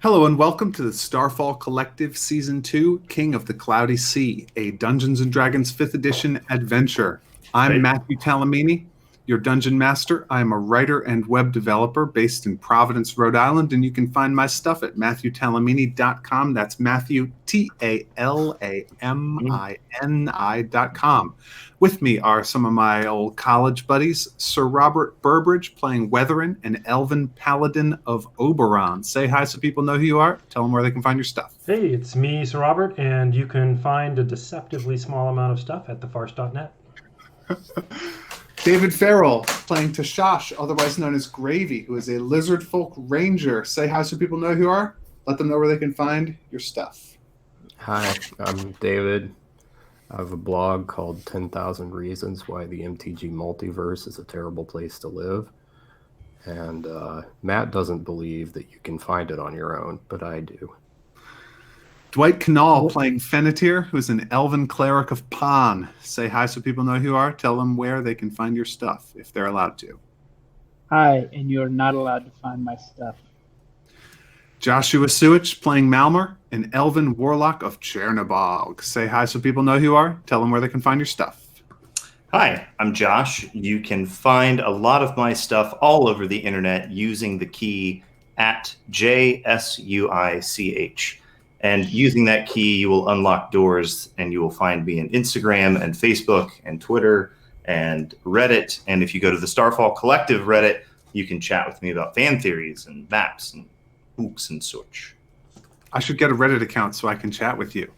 Hello and welcome to the Starfall Collective Season 2, King of the Cloudy Sea, a Dungeons & Dragons 5th edition adventure. I'm Matthew Talamini, your Dungeon Master. I am a writer and web developer based in Providence, Rhode Island, and you can find my stuff at MatthewTalamini.com. That's Matthew, Talamini.com. With me are some of my old college buddies, Sir Robert Burbridge playing Weatherin, an elven paladin of Oberon. Say hi so people know who you are. Tell them where they can find your stuff. Hey, it's me, Sir Robert, and you can find a deceptively small amount of stuff at thefarce.net. David Farrell playing Tashash, otherwise known as Gravy, who is a lizard folk ranger. Say hi so people know who you are. Let them know where they can find your stuff. Hi, I'm David. I have a blog called 10,000 Reasons Why the MTG Multiverse is a Terrible Place to Live. And Matt doesn't believe that you can find it on your own, but I do. Dwight Canal playing Fennetir, who's an elven cleric of Pan. Say hi so people know who you are. Tell them where they can find your stuff, if they're allowed to. Hi, and you're not allowed to find my stuff. Joshua Suich playing Malmer, an elven warlock of Chernobog. Say hi so people know who you are. Tell them where they can find your stuff. Hi, I'm Josh. You can find a lot of my stuff all over the internet using the key @JSUICH. And using that key, you will unlock doors, and you will find me on Instagram and Facebook and Twitter and Reddit. And if you go to the Starfall Collective Reddit, you can chat with me about fan theories and maps and books and such. I should get a Reddit account so I can chat with you.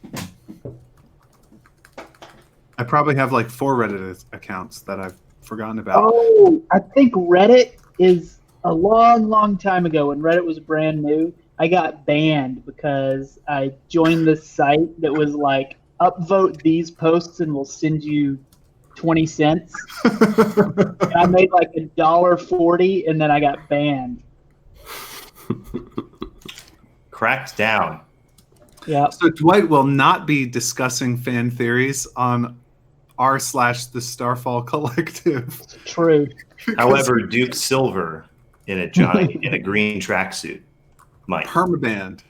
I probably have like 4 Reddit accounts that I've forgotten about. Oh, I think Reddit is a long time ago when Reddit was brand new. I got banned because I joined this site that was like, upvote these posts and we'll send you 20 cents. And I made like $1.40 and then I got banned. Cracked down. Yeah. So Dwight will not be discussing fan theories on r/the Starfall Collective. True. However, Duke Silver in a green tracksuit might. Permaband.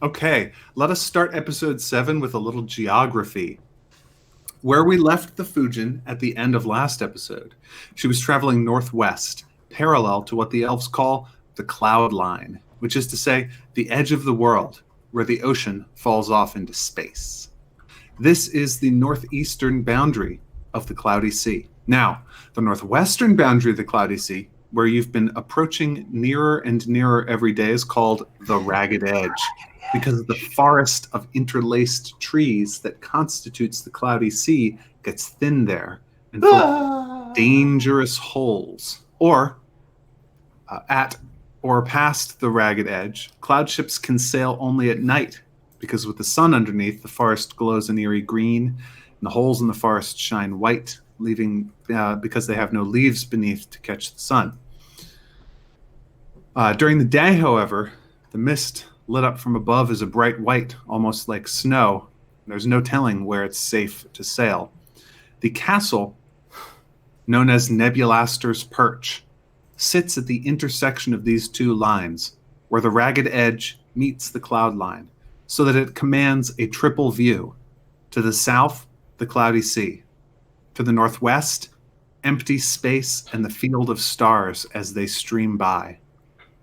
Okay, let us start episode 7 with a little geography. Where we left the Fujin at the end of last episode, she was traveling northwest, parallel to what the elves call the cloud line, which is to say, the edge of the world, where the ocean falls off into space. This is the northeastern boundary of the Cloudy Sea. Now, the northwestern boundary of the Cloudy Sea, where you've been approaching nearer and nearer every day, is called the Ragged Edge, because the forest of interlaced trees that constitutes the Cloudy Sea gets thin there and full of dangerous holes. Or at or past the Ragged Edge, cloud ships can sail only at night, because with the sun underneath, the forest glows an eerie green, and the holes in the forest shine white, leaving because they have no leaves beneath to catch the sun. During the day, however, the mist lit up from above is a bright white, almost like snow. There's no telling where it's safe to sail. The castle, known as Nebulaster's Perch, sits at the intersection of these two lines, where the Ragged Edge meets the cloud line, so that it commands a triple view. To the south, the Cloudy Sea. To the northwest, empty space and the field of stars as they stream by.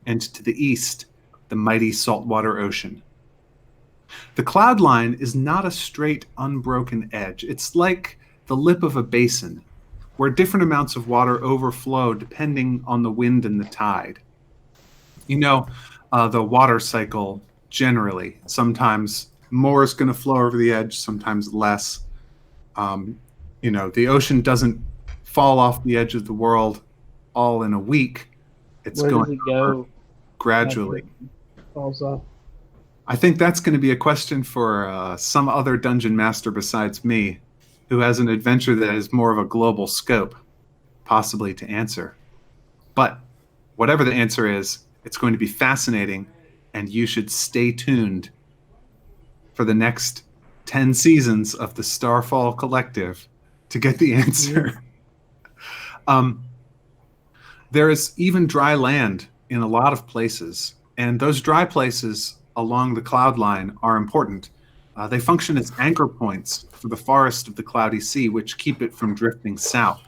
And to the east, the mighty saltwater ocean. The cloud line is not a straight, unbroken edge. It's like the lip of a basin, where different amounts of water overflow depending on the wind and the tide. You know, the water cycle generally. Sometimes more is going to flow over the edge, sometimes less. The ocean doesn't fall off the edge of the world all in a week. It's Where going does it go gradually. Falls off. I think that's going to be a question for some other dungeon master besides me, who has an adventure that is more of a global scope, possibly to answer. But whatever the answer is, it's going to be fascinating, and you should stay tuned for the next 10 seasons of the Starfall Collective to get the answer. There is even dry land in a lot of places, And those dry places along the cloud line are important. They function as anchor points for the forest of the cloudy sea, which keep it from drifting south.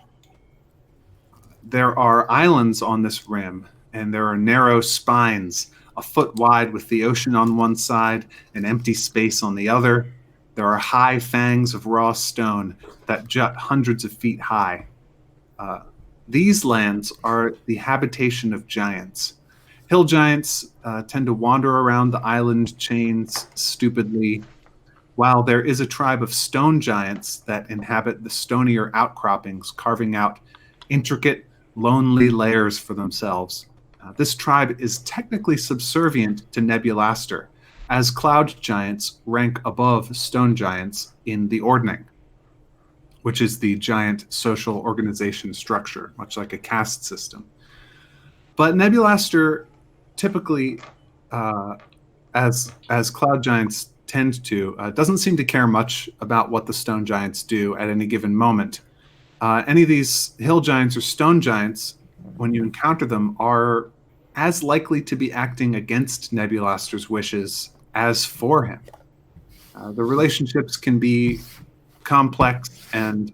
There are islands on this rim, and there are narrow spines, a foot wide with the ocean on one side and empty space on the other. There are high fangs of raw stone that jut hundreds of feet high. These lands are the habitation of giants. Hill giants tend to wander around the island chains stupidly, while there is a tribe of stone giants that inhabit the stonier outcroppings, carving out intricate, lonely layers for themselves. This tribe is technically subservient to Nebulaster, as cloud giants rank above stone giants in the Ordning, which is the giant social organization structure, much like a caste system. But Nebulaster typically, as cloud giants tend to, doesn't seem to care much about what the stone giants do at any given moment. Any of these hill giants or stone giants, when you encounter them, are as likely to be acting against Nebulaster's wishes as for him. The relationships can be complex and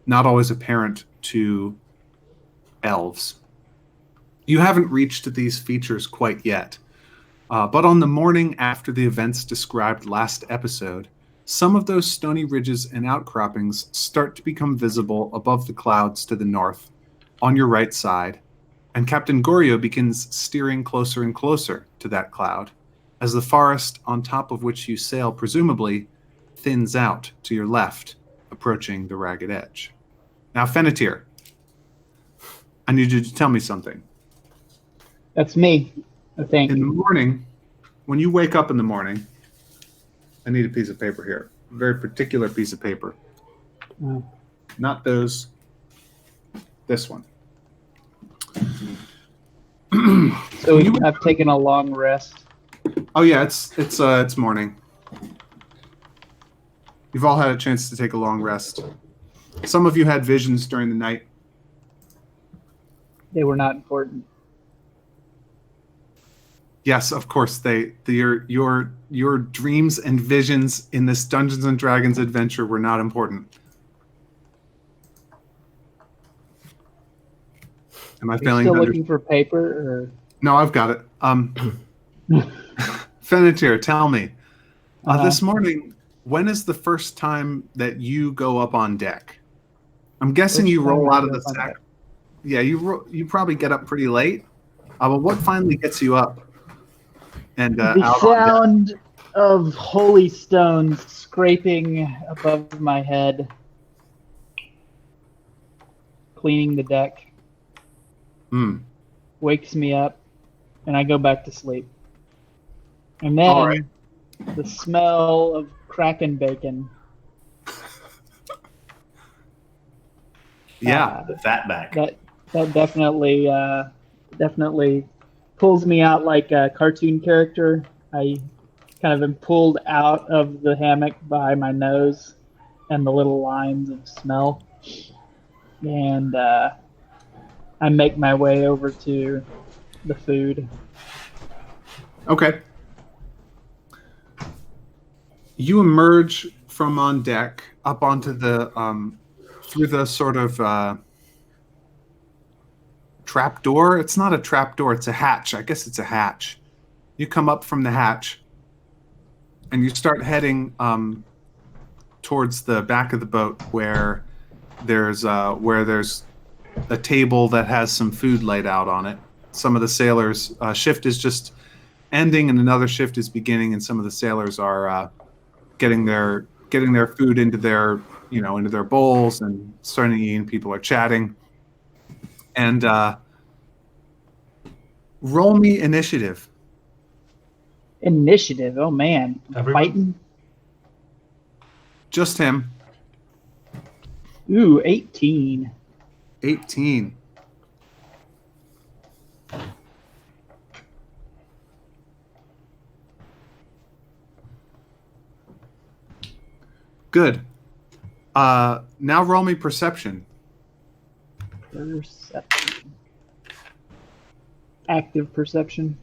not always apparent to elves. You haven't reached these features quite yet, but on the morning after the events described last episode, some of those stony ridges and outcroppings start to become visible above the clouds to the north, on your right side, and Captain Gorio begins steering closer and closer to that cloud, as the forest on top of which you sail presumably thins out to your left, approaching the ragged edge. Now, Fennetir, I need you to tell me something. That's me, I think. In the morning, when you wake up in the morning, I need a piece of paper here. A very particular piece of paper. Oh. Not those. This one. So I've taken a long rest. Oh yeah, it's morning. You've all had a chance to take a long rest. Some of you had visions during the night. They were not important. Yes, of course. Your dreams and visions in this Dungeons and Dragons adventure were not important. Am I Are you failing? still looking for paper? Or? No, I've got it. Fennetir, tell me. This morning, when is the first time that you go up on deck? I'm guessing you roll out of the sack. Yeah, you probably get up pretty late. But what finally gets you up? And The out sound of holy stones scraping above my head, cleaning the deck, wakes me up, and I go back to sleep. And then the smell of Kraken bacon. Yeah, The fat back. That definitely pulls me out like a cartoon character. I kind of am pulled out of the hammock by my nose and the little lines of smell. And I make my way over to the food. Okay. You emerge from on deck up onto the through the sort of trap door. It's not a trap door, it's a hatch. I guess it's a hatch. You come up from the hatch and you start heading towards the back of the boat where there's a table that has some food laid out on it. Some of the sailors' shift is just ending and another shift is beginning, and some of the sailors are getting their food into their into their bowls and starting to eat, and people are chatting. And roll me initiative. Initiative. Oh man, Everyone? fighting. Just him. Ooh, 18. 18. Good. Now roll me perception. Perception. active perception.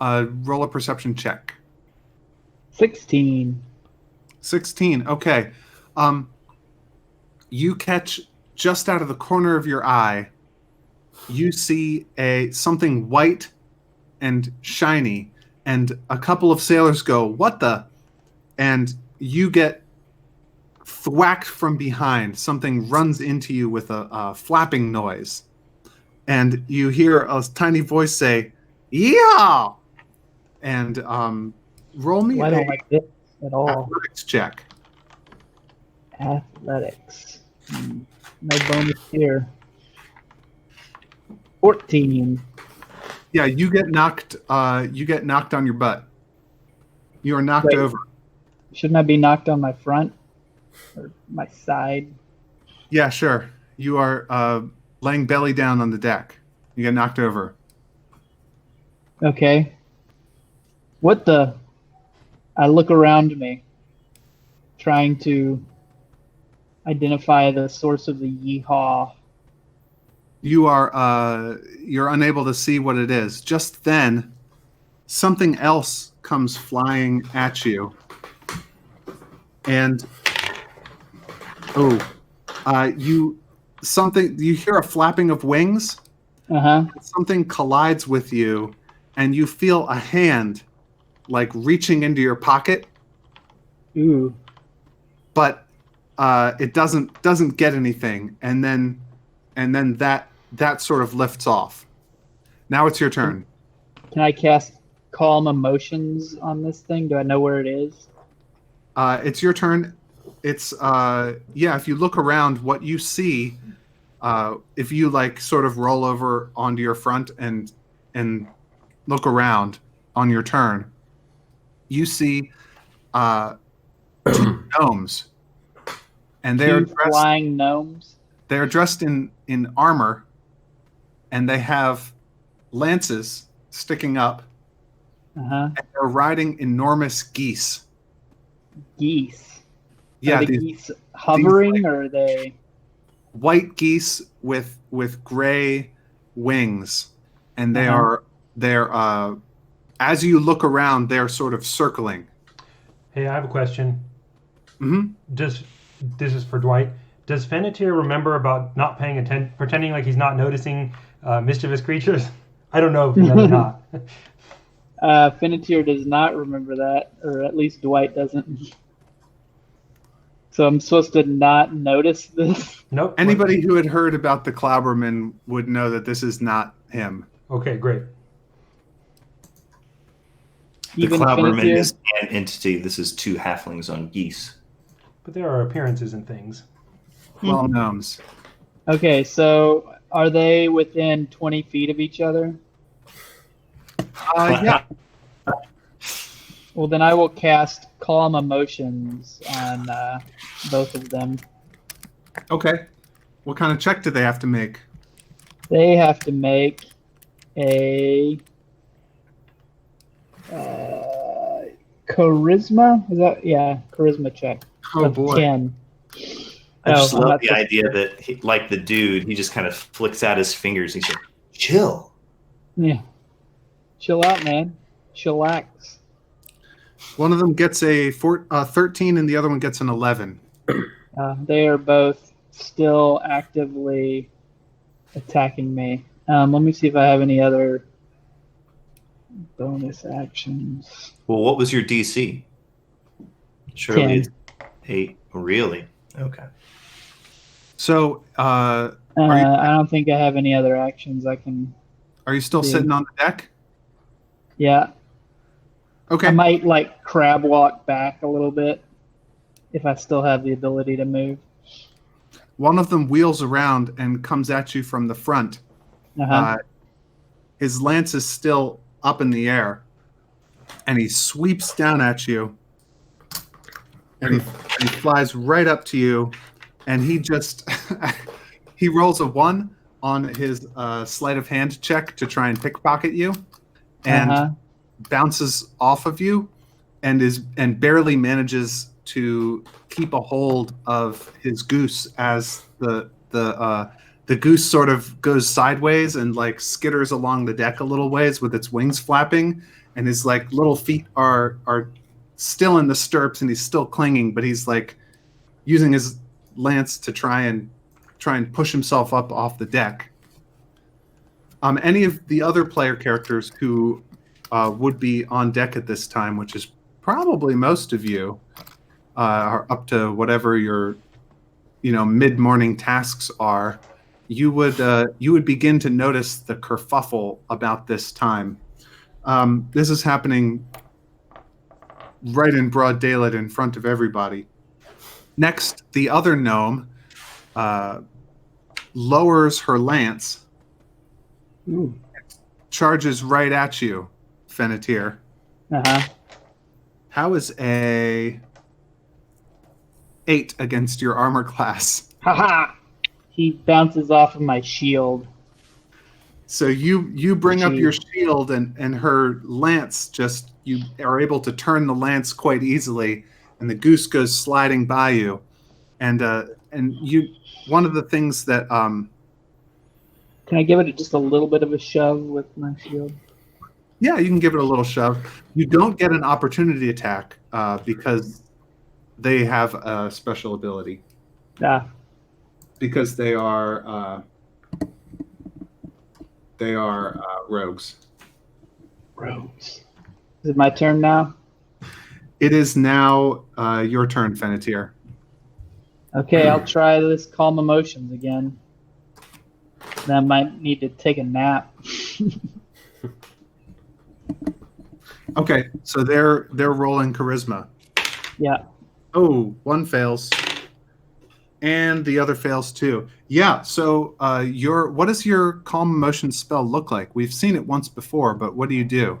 Roll a perception check. 16. 16. Okay. You catch just out of the corner of your eye. You see something white and shiny, and a couple of sailors go, "What the?" And you get thwacked from behind. Something runs into you with a flapping noise, and you hear a tiny voice say, "Yeah!" And roll me Well, I a don't like this at all. athletics check. Athletics. No bonus here. 14. Yeah, you get knocked. You get knocked on your butt. You are knocked Wait. over. Shouldn't I be knocked on my front or my side? Yeah, sure. You are laying belly down on the deck. You get knocked over. Okay. What the? I look around me, trying to identify the source of the yeehaw. You're unable to see what it is. Just then, something else comes flying at you, and you hear a flapping of wings. Uh-huh. Something collides with you, and you feel a hand like reaching into your pocket, Ooh. but it doesn't get anything, and then that sort of lifts off. Now it's your turn. Can I cast Calm Emotions on this thing? Do I know where it is? It's your turn. It's if you look around, what you see, if you like sort of roll over onto your front and look around on your turn, you see two gnomes, and Two flying gnomes. they're dressed in armor, and they have lances sticking up, Uh-huh. and they're riding enormous geese. Geese. Yeah, Are the geese hovering, or are they white geese with gray wings, and they're as you look around, they're sort of circling. Hey, I have a question. Mm-hmm. This is for Dwight. Does Fennetir remember about not paying attention, pretending like he's not noticing mischievous creatures? I don't know if he does or not. Fennetir does not remember that, or at least Dwight doesn't. So I'm supposed to not notice this? Nope. Anybody who had heard about the Klauberman would know that this is not him. Okay, great. The Even Klauberman Fennetir? is an entity. This is two halflings on geese. But there are appearances and things. Well, gnomes. Okay, so are they within 20 feet of each other? Yeah. Well, then I will cast Calm Emotions on both of them. Okay. What kind of check do they have to make? They have to make a charisma. Is that charisma check? Oh of boy. 10. I just I'm love not the idea that, he, like the dude, he just kind of flicks out his fingers. He said, "Chill." Yeah. Chill out, man. Chillax. One of them gets a 13 and the other one gets an 11. They are both still actively attacking me. Let me see if I have any other bonus actions. Well, what was your DC? Surely 10. it's 8. Really? Okay. So, I don't think I have any other actions I can. are you still See. sitting on the deck? Yeah. Okay. I might like crab walk back a little bit if I still have the ability to move. One of them wheels around and comes at you from the front. Uh-huh. His lance is still up in the air, and he sweeps down at you, and he flies right up to you, and he just he rolls a 1 on his sleight of hand check to try and pickpocket you, and bounces off of you, and barely manages to keep a hold of his goose as the The goose sort of goes sideways and like skitters along the deck a little ways with its wings flapping, and his like little feet are still in the stirrups, and he's still clinging, but he's like using his lance to try and push himself up off the deck. Any of the other player characters who would be on deck at this time, which is probably most of you, are up to whatever your mid-morning tasks are. You would begin to notice the kerfuffle about this time. This is happening right in broad daylight in front of everybody. Next, the other gnome lowers her lance, charges right at you, Fennetir. Uh-huh. How is a 8 against your armor class? Haha! He bounces off of my shield. So you bring up your shield, and her lance you are able to turn the lance quite easily, and the goose goes sliding by you, and you. One of the things that Can I give it just a little bit of a shove with my shield? yeah, you can give it a little shove. You don't get an opportunity attack because they have a special ability. Because they are rogues. Rogues. Is it my turn now? It is now your turn, Fennetir. Okay, I'll try this calm emotions again. Then I might need to take a nap. Okay, so they're rolling charisma. Yeah. Oh, one fails. And the other fails too. Yeah, so what does your calm emotion spell look like? We've seen it once before, but what do you do?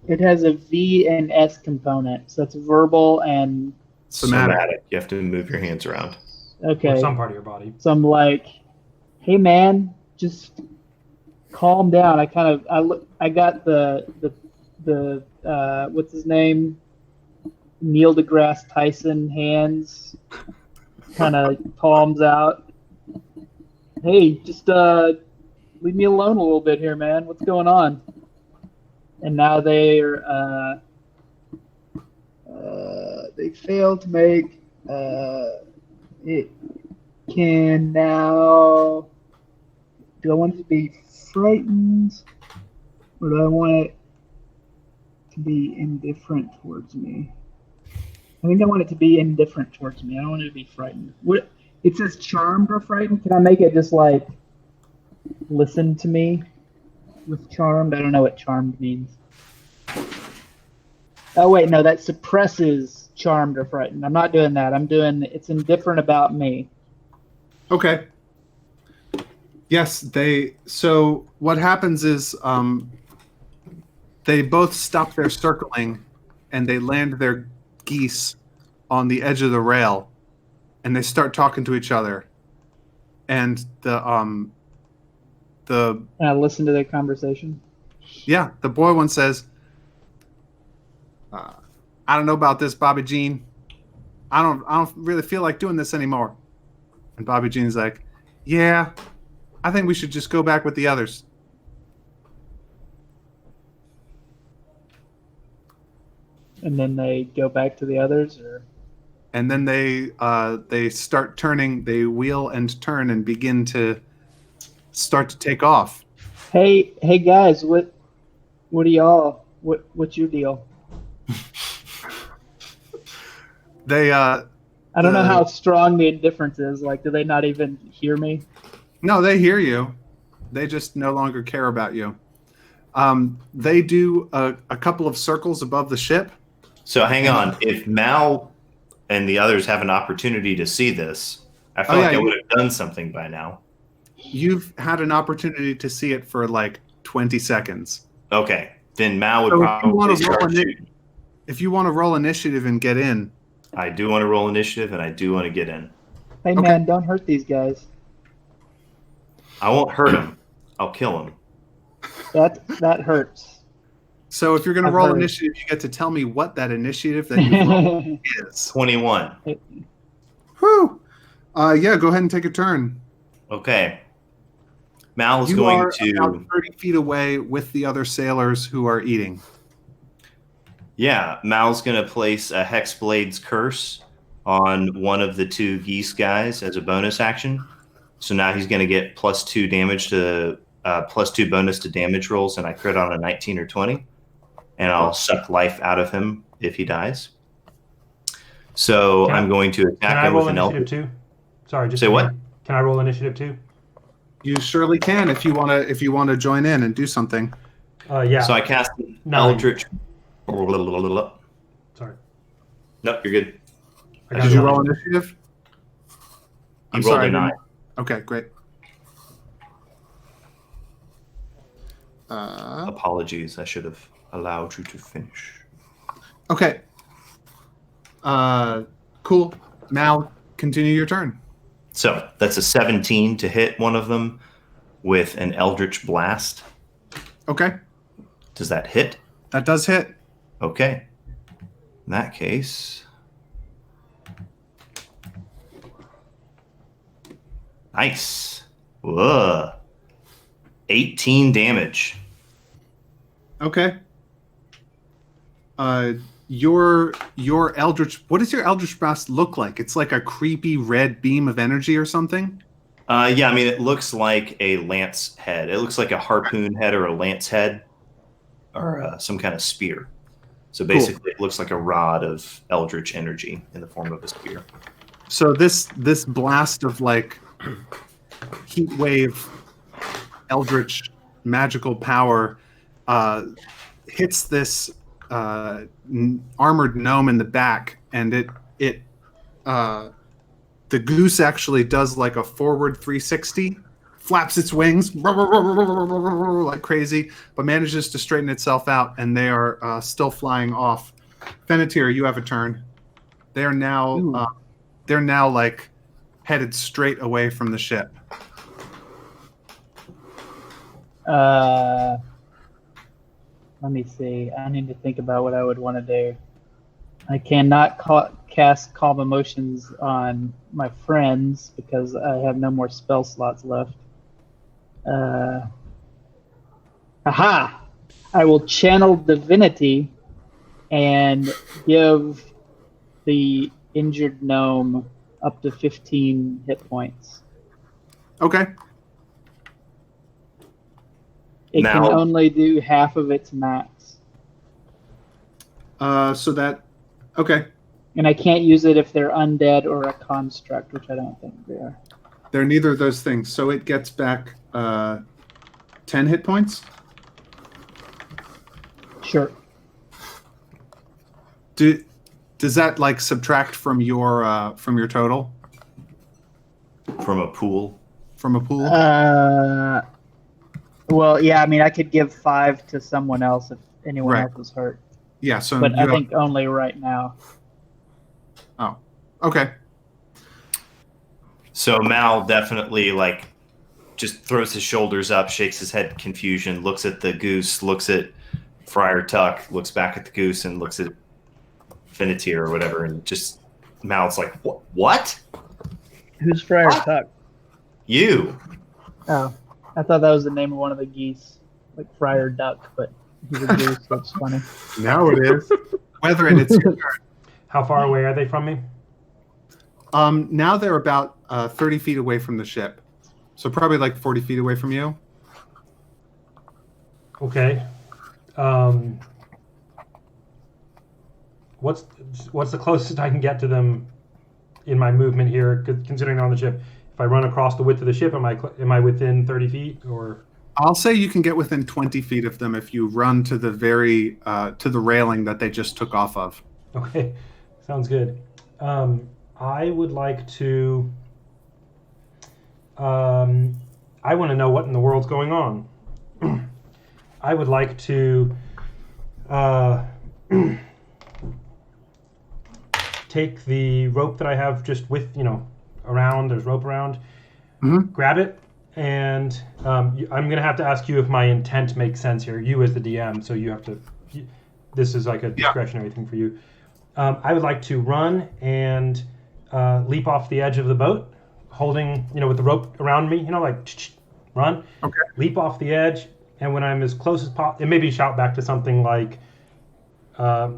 It has a V and S component, so it's verbal and Somatic. You have to move your hands around. okay. Or some part of your body. So I'm like, hey man, just calm down. I got the what's his name? Neil deGrasse Tyson hands, kind of palms out. Hey, just leave me alone a little bit here, man. What's going on? And now they failed to make it. Can now. Do I want it to be frightened, or do I want it to be indifferent towards me? I think I want it to be indifferent towards me. I don't want it to be frightened. What it says, charmed or frightened? Can I make it just like listen to me with charmed? I don't know what charmed means. Oh wait, no, that suppresses charmed or frightened. I'm not doing that. I'm doing it's indifferent about me. Okay. Yes, so what happens is they both stop their circling and they land their geese on the edge of the rail, and they start talking to each other. And And I listen to their conversation. Yeah, the boy one says, "I don't know about this, Bobby Jean. I don't really feel like doing this anymore." And Bobby Jean's like, "Yeah, I think we should just go back with the others." And then they go back to the others, or And then they start turning. They wheel and turn and begin to start to take off. hey guys, what are y'all? What's your deal? They I don't know how strong the indifference is. Like, do they not even hear me? No, they hear you. They just no longer care about you. They do a couple of circles above the ship. So hang on. If Mal and the others have an opportunity to see this, I feel like I would have done something by now. You've had an opportunity to see it for like 20 seconds. Okay. Then Mal would So probably start shooting. if you want to roll initiative and get in. I do want to roll initiative, and I do want to get in. Hey Okay. man, don't hurt these guys. I won't hurt him. I'll kill him. That hurts. So if you're going to I've roll heard. initiative, you get to tell me what that initiative that you roll is. 21. Whew. Yeah, go ahead and take a turn. Okay. Mal is You going are to. about 30 feet away with the other sailors who are eating. Yeah, Mal's going to place a Hexblade's Curse on one of the two geese guys as a bonus action. So now he's going to get +2 damage to +2 bonus to damage rolls, and I crit on a 19 or 20, and I'll suck life out of him if he dies. So I'm going to Can attack I him roll with an initiative Eldritch. too? Sorry, just Say what? Can I roll initiative too? You surely can if you want to join in and do something. Yeah. So I cast an 9. Eldritch. Sorry. Nope, you're good. I got Did you 9. roll initiative? You rolled a 9. Okay, great. Apologies, I should have allowed you to finish. Okay. Cool. Mal, continue your turn. So that's a 17 to hit one of them with an Eldritch Blast. Okay. Does that hit? That does hit. Okay. In that case. Nice. Whoa. 18 damage. Okay. Your Eldritch. What does your Eldritch Blast look like? It's like a creepy red beam of energy or something. Yeah, I mean, it looks like a lance head. It looks like a harpoon head or a lance head or some kind of spear. So basically, It looks like a rod of eldritch energy in the form of a spear. So this blast of like heat wave, eldritch magical power hits this armored gnome in the back, and the goose actually does like a forward 360, flaps its wings like crazy, but manages to straighten itself out, and they are still flying off. Venetir, you have a turn. They are now like headed straight away from the ship. Let me see. I need to think about what I would want to do. I cannot cast Calm Emotions on my friends because I have no more spell slots left. Aha! I will channel Divinity and give the injured gnome up to 15 hit points. Okay. It can only do half of its max. Okay. And I can't use it if they're undead or a construct, which I don't think they are. They're neither of those things. So it gets back 10 hit points. Sure. Does that like subtract from your total? From a pool? From a pool? Well, yeah, I mean, I could give 5 to someone else if anyone else was hurt. Yeah, so but I think only right now. Oh, okay. So Mal definitely like just throws his shoulders up, shakes his head in confusion, looks at the goose, looks at Friar Tuck, looks back at the goose, and looks at Venetir or whatever, and just Mal's like, "What? Who's Friar Tuck?" You. Oh, I thought that was the name of one of the geese, like Friar Duck, but he's a goose. That's funny. Now it is. Weathering, it's your turn. How far away are they from me? Now they're about 30 feet away from the ship. So probably like 40 feet away from you. Okay. What's the closest I can get to them in my movement here, considering they're on the ship? If I run across the width of the ship, am I within 30 feet or? I'll say you can get within 20 feet of them if you run to the to the railing that they just took off of. Okay, sounds good. I would like to. I want to know what in the world's going on. I would like to take the rope that I have just with, around, there's rope around, grab it, and I'm going to have to ask you if my intent makes sense here. You as the DM, so you have to, this is like a discretionary thing for you. I would like to run and leap off the edge of the boat, holding, with the rope around me, like run, Okay. leap off the edge, and when I'm as close as possible, and maybe shout back to something like,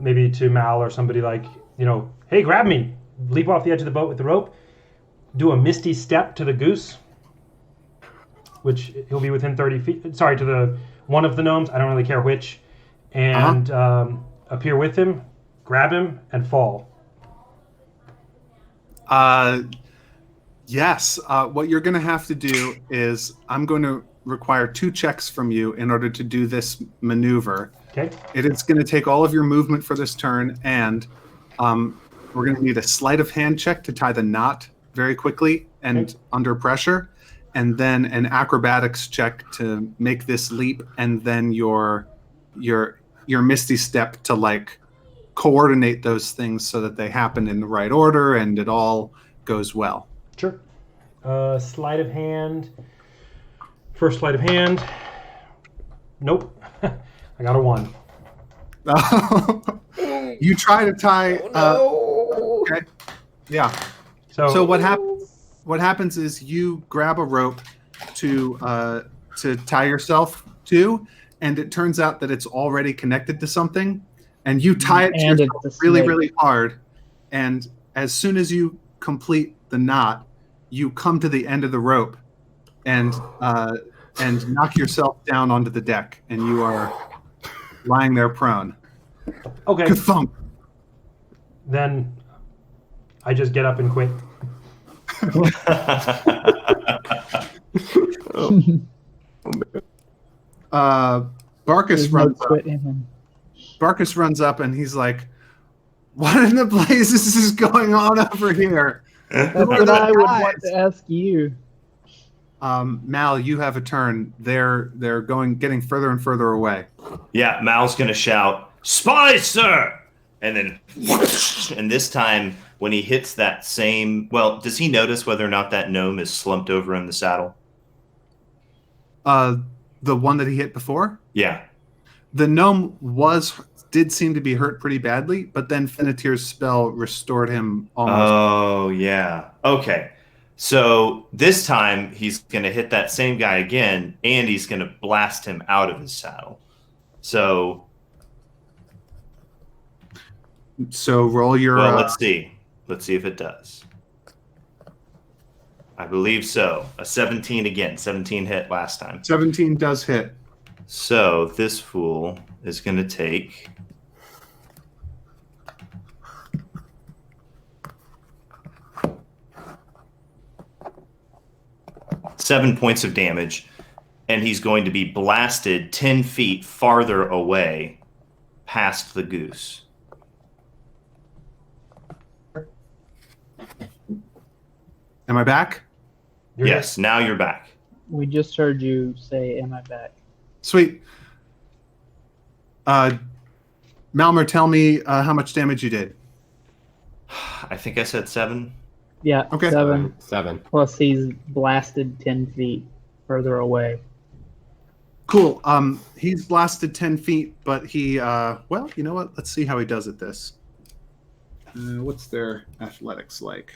maybe to Mal or somebody like, hey, grab me, leap off the edge of the boat with the rope, do a misty step to the goose, which he'll be within 30 feet, sorry, to the one of the gnomes, I don't really care which, and appear with him, grab him, and fall. Yes. What you're going to have to do is I'm going to require 2 checks from you in order to do this maneuver. Okay. It is going to take all of your movement for this turn, and we're going to need a sleight of hand check to tie the knot very quickly and under pressure, and then an acrobatics check to make this leap, and then your misty step to like coordinate those things so that they happen in the right order and it all goes well. Sure. Sleight of hand. First sleight of hand. Nope. I got a 1. You try to tie. Okay. Yeah. So what happens is you grab a rope to tie yourself to, and it turns out that it's already connected to something, and you tie it to And yourself it's a really, snake. really hard. And as soon as you complete the knot, you come to the end of the rope, and knock yourself down onto the deck, and you are lying there prone. Okay. Ka-thump. Then I just get up and quit. Barkus There's no runs up. quit in him. Barkus runs up and he's like, "What in the blazes is going on over here?" That's what I would want to ask you. Mal, you have a turn. They're getting further and further away. Yeah, Mal's gonna shout, "Spies, sir!" And then, and this time when he hits that same, well, does he notice whether or not that gnome is slumped over in the saddle? The one that he hit before? Yeah. The gnome did seem to be hurt pretty badly, but then Finnetir's spell restored him almost. Oh, yeah. Okay. So this time he's going to hit that same guy again, and he's going to blast him out of his saddle. So roll your... well, let's see. Let's see if it does. I believe so. A 17 again. 17 hit last time. 17 does hit. So this fool is going to take... seven points of damage, and he's going to be blasted 10 feet farther away past the goose. Am I back? Yes, now you're back. We just heard you say, "Am I back?" Sweet. Malmer, tell me how much damage you did. I think I said 7. Yeah, Okay. 7. 7. Plus he's blasted 10 feet further away. Cool. He's blasted 10 feet, but he, well, you know what? Let's see how he does at this. What's their athletics like?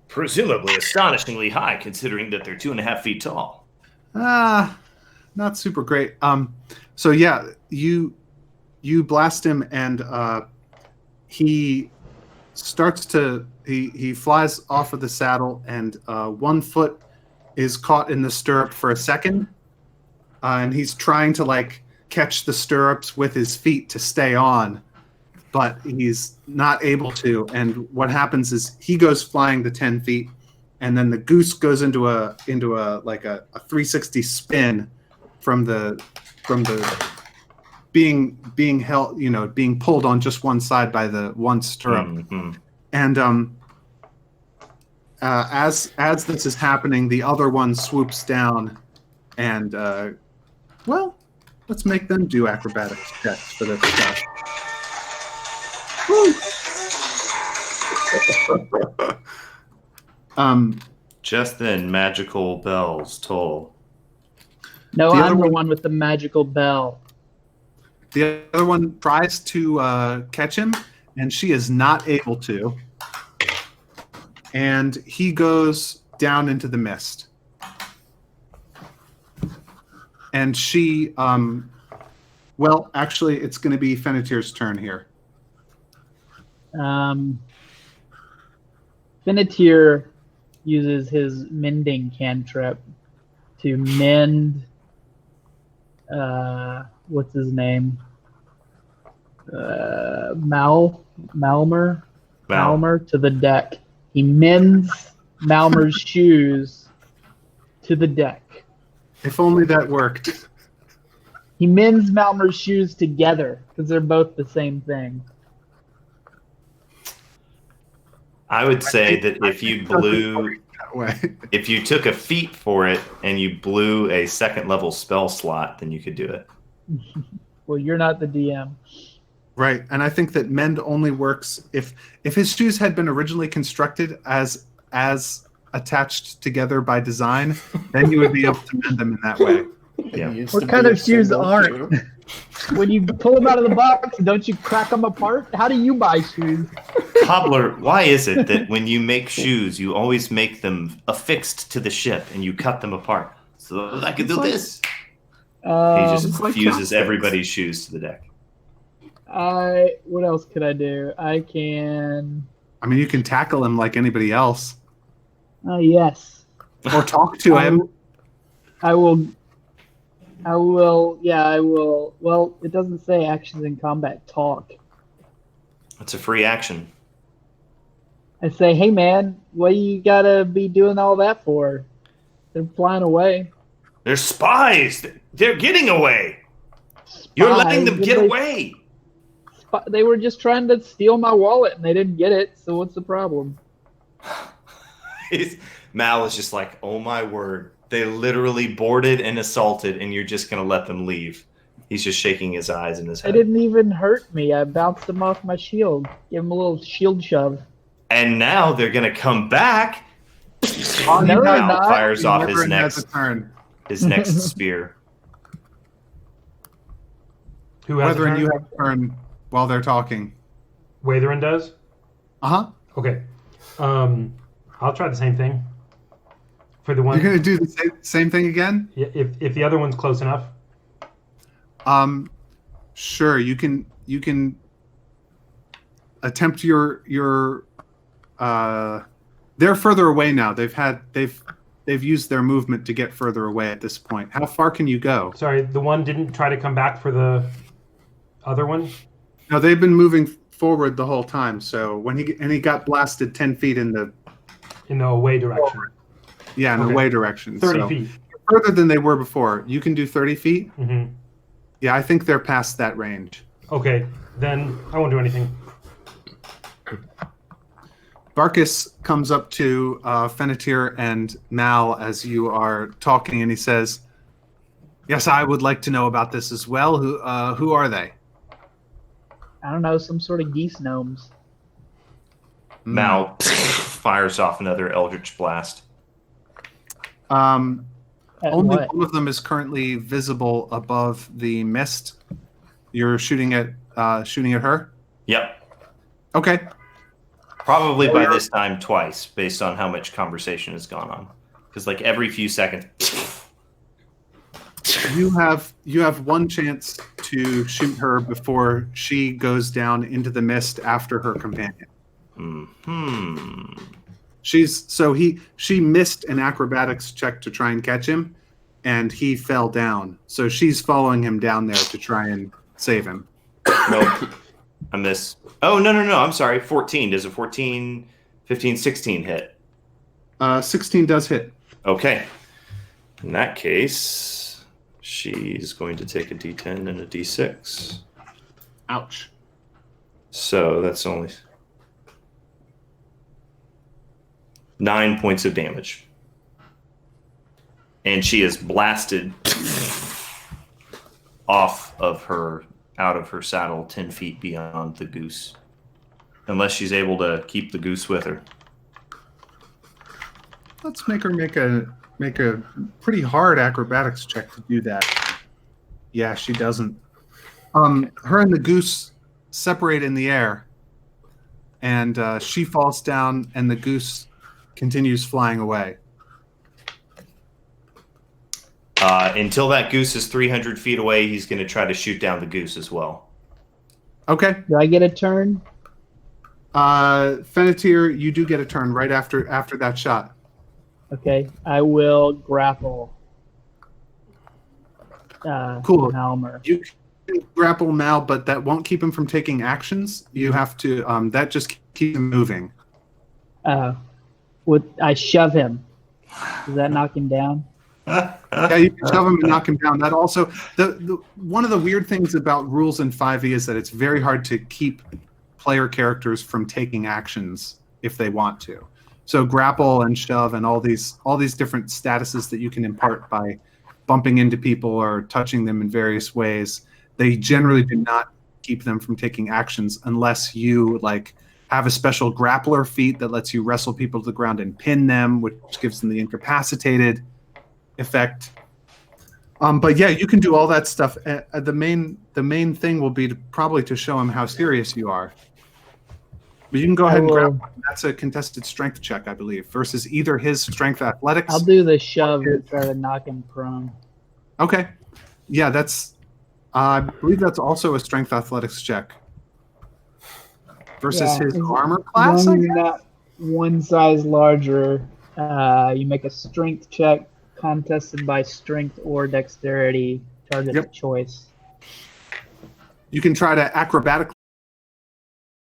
Presumably astonishingly high, considering that they're 2.5 feet tall. Not super great. So yeah, you blast him, and he starts to he flies off of the saddle, and one foot is caught in the stirrup for a second, and he's trying to like catch the stirrups with his feet to stay on, but he's not able to. And what happens is he goes flying the 10 feet, and then the goose goes into a like a 360 spin from the being held, being pulled on just one side by the one stirrup. Mm-hmm. And as this is happening, the other one swoops down, and well, let's make them do acrobatics checks for this stuff. Just then, magical bells toll. No, The other I'm the one- one with the magical bell. The other one tries to catch him, and she is not able to. And he goes down into the mist. And she, well, actually, it's going to be Fennetir's turn here. Fennetir uses his mending cantrip to mend. What's his name? Malmer to the deck. He mends Malmer's shoes to the deck. If only that worked. He mends Malmer's shoes together because they're both the same thing. I would say that if you took a feat for it and you blew a second level spell slot, then you could do it. Well, you're not the DM. Right, and I think that mend only works if his shoes had been originally constructed as attached together by design, then you would be able to mend them in that way. Yeah. What kind of shoes aren't? When you pull them out of the box, don't you crack them apart? How do you buy shoes? Cobbler, why is it that when you make shoes, you always make them affixed to the ship and you cut them apart? So I could do this. He just fuses everybody's shoes to the deck. What else could I do? I can. I mean, you can tackle him like anybody else. Yes. Or talk to him. I will. Yeah, I will. Well, it doesn't say actions in combat talk. It's a free action. I say, hey man, what do you gotta be doing all that for? They're flying away. They're spies. They're getting away. You're letting them get away. They were just trying to steal my wallet and they didn't get it. So what's the problem? Mal is just like, oh my word. They literally boarded and assaulted, and you're just going to let them leave. He's just shaking his eyes in his head. They didn't even hurt me. I bounced them off my shield. Give them a little shield shove. And now they're going to come back. No, they're not. Fires off his next spear. Who has Weathering, a turn? you have a turn while they're talking. Weathering does? Uh-huh. Okay. I'll try the same thing. For the one, You're going to do the same thing again? Yeah, if the other one's close enough. Sure. You can attempt your they're further away now. They've used their movement to get further away at this point. How far can you go? Sorry, the one didn't try to come back for the other one? No, they've been moving forward the whole time. So when he got blasted 10 feet in the away direction. Yeah, in the away direction. 30 feet. Further than they were before. You can do 30 feet? Mm-hmm. Yeah, I think they're past that range. Okay, then I won't do anything. Barkus comes up to Fennetir and Mal as you are talking, and he says, yes, I would like to know about this as well. Who are they? I don't know, some sort of geese gnomes. Mal fires off another Eldritch Blast. Only one of them is currently visible above the mist. You're shooting at her? Yep. Okay. Probably by this time twice, based on how much conversation has gone on. Because like every few seconds. You have one chance to shoot her before she goes down into the mist after her companion. She missed an acrobatics check to try and catch him, and he fell down. So she's following him down there to try and save him. Nope. I miss. Oh, no. I'm sorry. 14. Does a 14, 15, 16 hit? 16 does hit. Okay. In that case, she's going to take a D10 and a D6. Ouch. So that's only 9 points of damage. And she is blasted out of her saddle 10 feet beyond the goose. Unless she's able to keep the goose with her. Let's make her make a pretty hard acrobatics check to do that. Yeah, she doesn't. Her and the goose separate in the air, and she falls down, and the goose continues flying away. Until that goose is 300 feet away, he's going to try to shoot down the goose as well. Okay. Do I get a turn? Fennetir, you do get a turn right after that shot. Okay, I will grapple. Cool. Malmer. You can grapple Mal, but that won't keep him from taking actions. You have to. That just keeps him moving. Would I shove him? Does that knock him down? Yeah, you can shove him and knock him down. That also the one of the weird things about rules in 5e is that it's very hard to keep player characters from taking actions if they want to. So grapple and shove and all these different statuses that you can impart by bumping into people or touching them in various ways, they generally do not keep them from taking actions unless you like have a special grappler feat that lets you wrestle people to the ground and pin them, which gives them the incapacitated effect. But yeah, you can do all that stuff. The main thing will be probably to show him how serious you are. But you can go ahead and grab one. That's a contested strength check, I believe, versus either his strength athletics. I'll do the shove to try to knock him prone. Okay. Yeah, that's. I believe that's also a strength athletics check. Versus his armor class, I guess? Not one size larger. You make a strength check contested by strength or dexterity. Target of choice. You can try to acrobatically